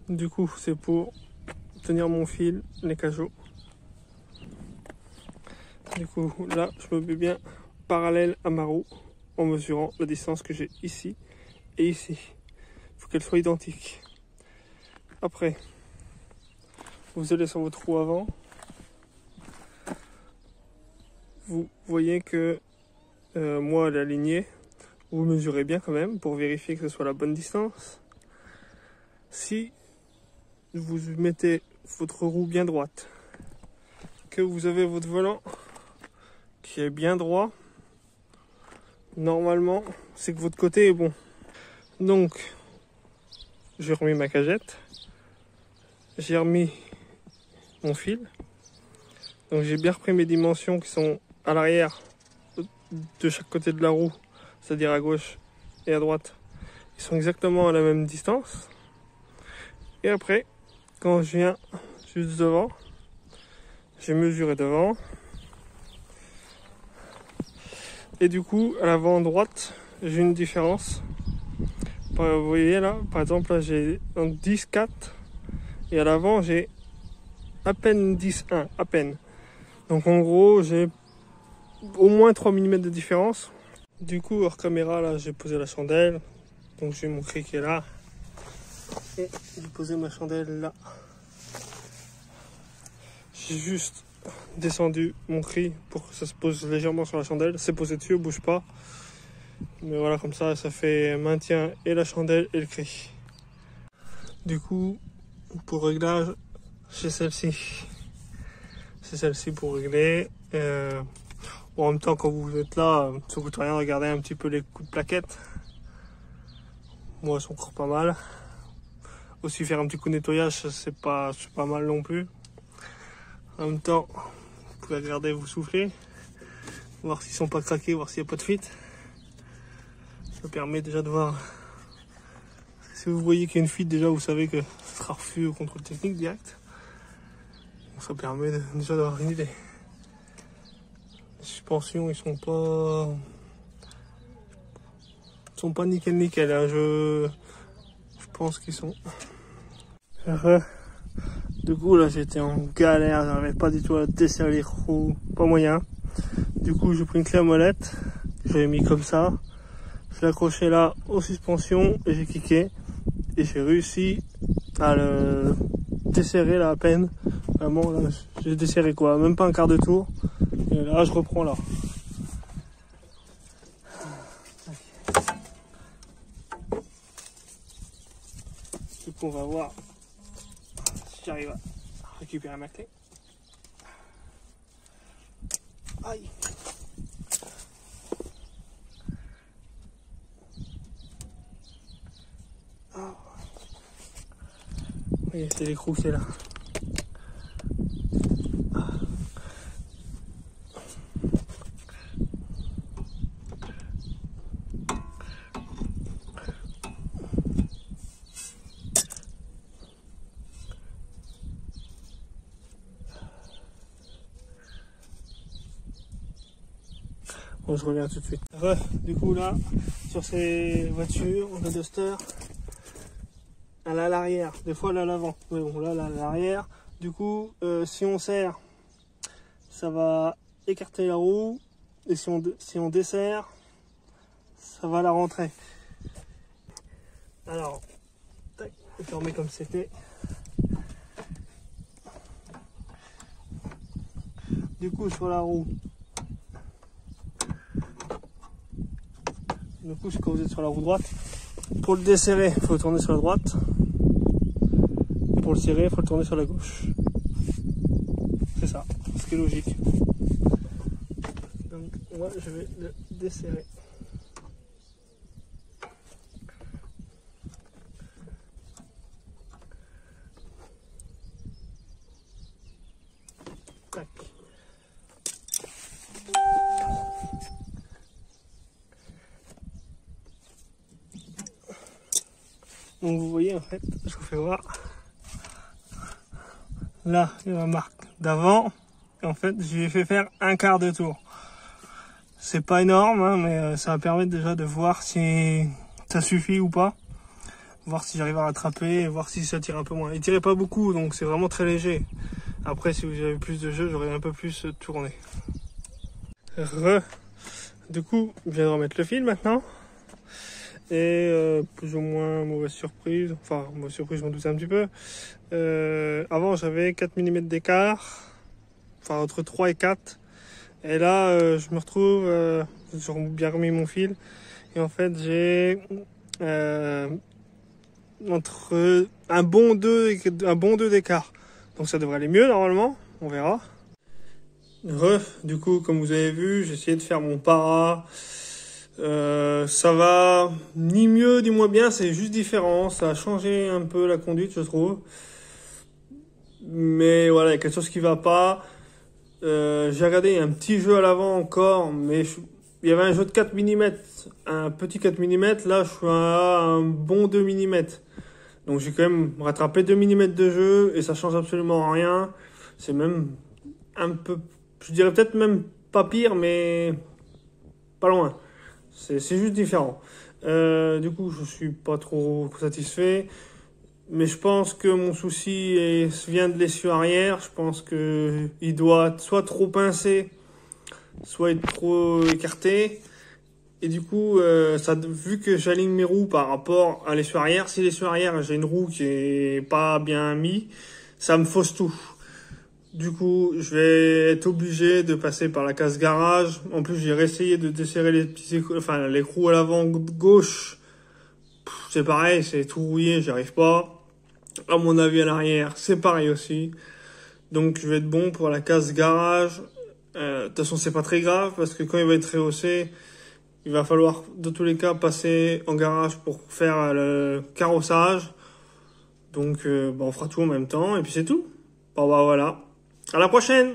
Du coup, c'est pour tenir mon fil, les cajots. Du coup, là, je me mets bien parallèle à ma roue en mesurant la distance que j'ai ici et ici. Il faut qu'elle soit identique. Après, vous allez sur votre roue avant. Vous voyez que moi, elle est alignée. Vous mesurez bien quand même pour vérifier que ce soit la bonne distance. Si vous mettez votre roue bien droite, que vous avez votre volant qui est bien droit, normalement, c'est que votre côté est bon. Donc, j'ai remis ma cagette, j'ai remis mon fil. Donc j'ai bien repris mes dimensions qui sont à l'arrière de chaque côté de la roue, c'est-à-dire à gauche et à droite. Ils sont exactement à la même distance. Et après, quand je viens juste devant, j'ai mesuré devant. Et du coup, à l'avant droite, j'ai une différence. Vous voyez là, par exemple, là j'ai un 10,4 et à l'avant j'ai à peine 10,1, à peine. Donc en gros, j'ai au moins 3 mm de différence. Du coup, hors caméra, là, j'ai posé la chandelle. Donc j'ai mon cri qui est là. Et j'ai posé ma chandelle là. J'ai juste descendu mon cri pour que ça se pose légèrement sur la chandelle. C'est posé dessus, bouge pas. Mais voilà, comme ça, ça fait maintien et la chandelle et le cri. Du coup, pour le réglage, j'ai celle-ci. C'est celle-ci pour régler. Bon, en même temps, quand vous êtes là, ça coûte rien de regarder un petit peu les coups de plaquettes. Moi, elles sont encore pas mal. Aussi, faire un petit coup de nettoyage, c'est pas mal non plus. En même temps, vous pouvez regarder, vous souffler, voir s'ils sont pas craqués, voir s'il n'y a pas de fuite. Ça permet déjà de voir. Si vous voyez qu'il y a une fuite, déjà, vous savez que ce sera refus au contrôle technique direct. Donc, ça permet déjà d'avoir une idée. Les suspensions, ils sont pas nickel hein. Je pense qu'ils sont. Du coup là j'étais en galère, j'arrivais pas du tout à desserrer les roues, pas moyen. Du coup j'ai pris une clé à molette, je l'ai mis comme ça, je l'ai accroché là aux suspensions et j'ai kické et j'ai réussi à le desserrer là à peine. Vraiment là j'ai desserré quoi, même pas un quart de tour. Et là je reprends là. Du coup on va voir si j'arrive à récupérer ma clé. Aïe. Oh. Oui, c'est l'écrou qui est là. Bon, je reviens tout de suite. Du coup là, sur ces voitures, le Duster, elle a l'arrière, des fois elle a l'avant. Mais bon, là, elle a l'arrière. Du coup, si on serre, ça va écarter la roue. Et si on desserre, ça va la rentrer. Alors, tac, je remets comme c'était. Du coup, sur la roue. Du coup, c'est quand vous êtes sur la roue droite. Pour le desserrer, il faut tourner sur la droite. Et pour le serrer, il faut le tourner sur la gauche. C'est ça, ce qui est logique. Donc, moi, je vais le desserrer. Tac. Donc vous voyez en fait, je vous fais voir. Là, il y a ma marque d'avant. Et en fait, je lui ai fait faire un quart de tour. C'est pas énorme, hein, mais ça va permettre déjà de voir si ça suffit ou pas. voir si j'arrive à rattraper, voir si ça tire un peu moins. Il tirait pas beaucoup, donc c'est vraiment très léger. Après, si vous avez plus de jeux, j'aurais un peu plus tourné. Du coup, je viens de remettre le fil maintenant. Et plus ou moins mauvaise surprise. Enfin, mauvaise surprise, je m'en doutais un petit peu. Avant, j'avais 4 mm d'écart. Enfin, entre 3 et 4. Et là, je me retrouve... j'ai bien remis mon fil. Et en fait, j'ai... entre un bon 2 et un bon 2 d'écart. Donc ça devrait aller mieux normalement, on verra. Du coup, comme vous avez vu, j'ai essayé de faire mon para. Ça va ni mieux ni moins bien, c'est juste différent. Ça a changé un peu la conduite, je trouve. Mais voilà, il y a quelque chose qui va pas. J'ai regardé un petit jeu à l'avant encore, mais il y avait un jeu de 4 mm, un petit 4 mm. Là, je suis à un bon 2 mm. Donc j'ai quand même rattrapé 2 mm de jeu et ça change absolument rien. C'est même un peu, je dirais peut-être même pas pire, mais pas loin. C'est juste différent. Du coup, je suis pas trop satisfait. Mais je pense que mon souci vient de l'essieu arrière. Je pense que il doit soit trop pincer, soit être trop écarté. Et du coup, vu que j'aligne mes roues par rapport à l'essieu arrière, si l'essieu arrière, j'ai une roue qui est pas bien mise, ça me fausse tout. Du coup, je vais être obligé de passer par la case garage. En plus, j'ai réessayé de desserrer les roues à l'avant gauche. C'est pareil, c'est tout rouillé, j'y arrive pas. À mon avis, à l'arrière, c'est pareil aussi. Donc, je vais être bon pour la case garage. De toute façon, c'est pas très grave parce que quand il va être rehaussé, il va falloir, de tous les cas, passer en garage pour faire le carrossage. Donc, on fera tout en même temps et puis c'est tout. Bon, bah voilà. À la prochaine!